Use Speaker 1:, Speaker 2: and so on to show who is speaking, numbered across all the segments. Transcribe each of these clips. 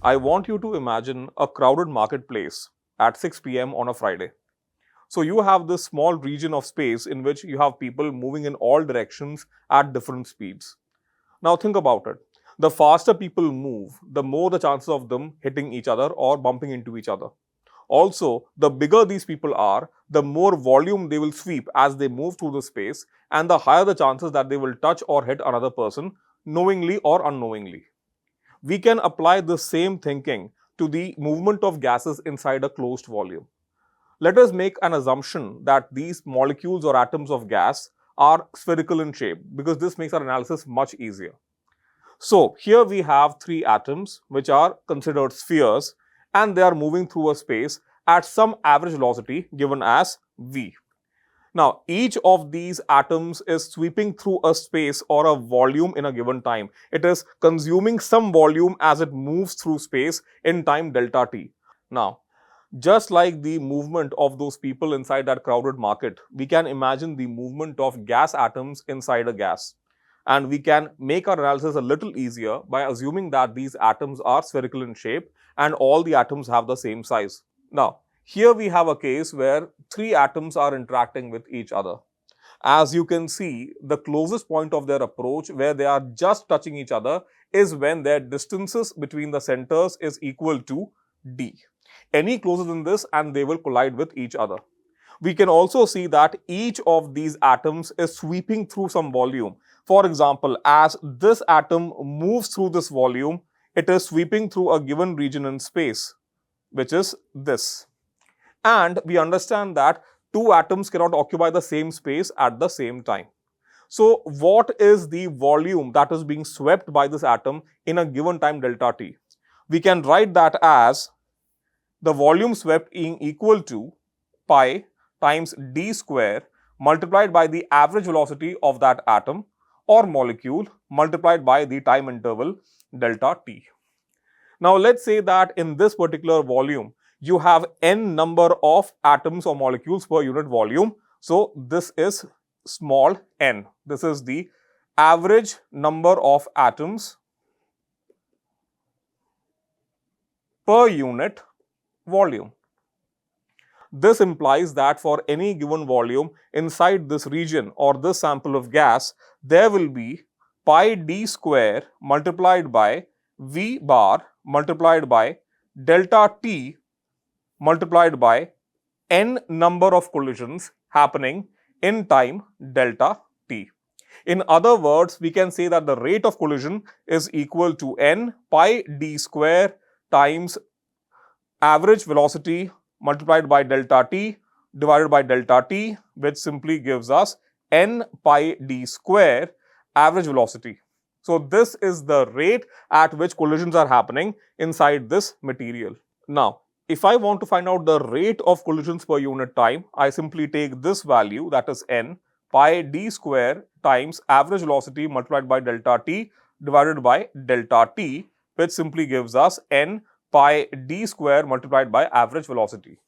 Speaker 1: I want you to imagine a crowded marketplace at 6 p.m. on a Friday. So you have this small region of space in which you have people moving in all directions at different speeds. Now think about it. The faster people move, the more the chances of them hitting each other or bumping into each other. Also, the bigger these people are, the more volume they will sweep as they move through the space, and the higher the chances that they will touch or hit another person, knowingly or unknowingly. We can apply the same thinking to the movement of gases inside a closed volume. Let us make an assumption that these molecules or atoms of gas are spherical in shape, because this makes our analysis much easier. So here we have three atoms which are considered spheres, and they are moving through a space at some average velocity given as v. Now, each of these atoms is sweeping through a space or a volume in a given time. It is consuming some volume as it moves through space in time delta t. Now, just like the movement of those people inside that crowded market, we can imagine the movement of gas atoms inside a gas. And we can make our analysis a little easier by assuming that these atoms are spherical in shape and all the atoms have the same size. Now, here we have a case where three atoms are interacting with each other. As you can see, the closest point of their approach where they are just touching each other is when their distances between the centers is equal to d. Any closer than this and they will collide with each other. We can also see that each of these atoms is sweeping through some volume. For example, as this atom moves through this volume, it is sweeping through a given region in space, which is this. And we understand that two atoms cannot occupy the same space at the same time. So what is the volume that is being swept by this atom in a given time delta t? We can write that as the volume swept being equal to pi times d square multiplied by the average velocity of that atom or molecule multiplied by the time interval delta t. Now let's say that in this particular volume, you have n number of atoms or molecules per unit volume. So this is small n. This is the average number of atoms per unit volume. This implies that for any given volume inside this region or this sample of gas, there will be pi d square multiplied by v bar multiplied by delta t multiplied by n number of collisions happening in time delta t. In other words, we can say that the rate of collision is equal to n pi d square times average velocity multiplied by delta t divided by delta t, which simply gives us n pi d square average velocity. So this is the rate at which collisions are happening inside this material. Now, if I want to find out the rate of collisions per unit time, I simply take this value, that is n pi d square times average velocity multiplied by delta t divided by delta t, which simply gives us n pi d square multiplied by average velocity.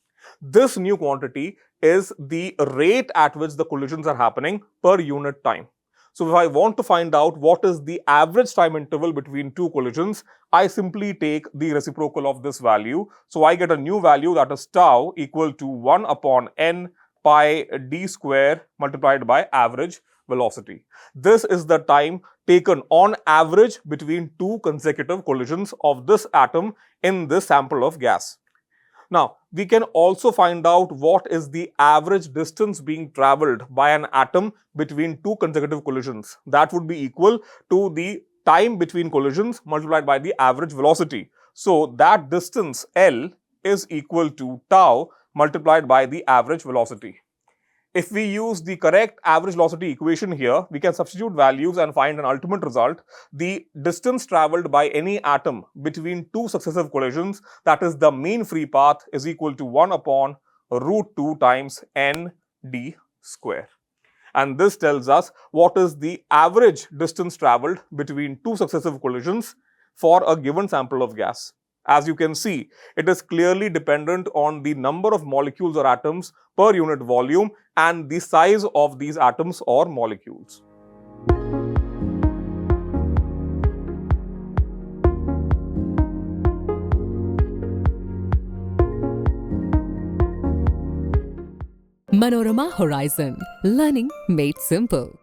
Speaker 1: This new quantity is the rate at which the collisions are happening per unit time. So if I want to find out what is the average time interval between two collisions, I simply take the reciprocal of this value. So I get a new value, that is tau equal to 1 upon n pi d square multiplied by average velocity. This is the time taken on average between two consecutive collisions of this atom in this sample of gas. Now, we can also find out what is the average distance being traveled by an atom between two consecutive collisions. That would be equal to the time between collisions multiplied by the average velocity. So that distance L is equal to tau multiplied by the average velocity. If we use the correct average velocity equation here, we can substitute values and find an ultimate result. The distance traveled by any atom between two successive collisions, that is the mean free path, is equal to 1 upon root 2 times n d square. And this tells us what is the average distance traveled between two successive collisions for a given sample of gas. As you can see, it is clearly dependent on the number of molecules or atoms per unit volume and the size of these atoms or molecules.
Speaker 2: Manorama Horizon. Learning made simple.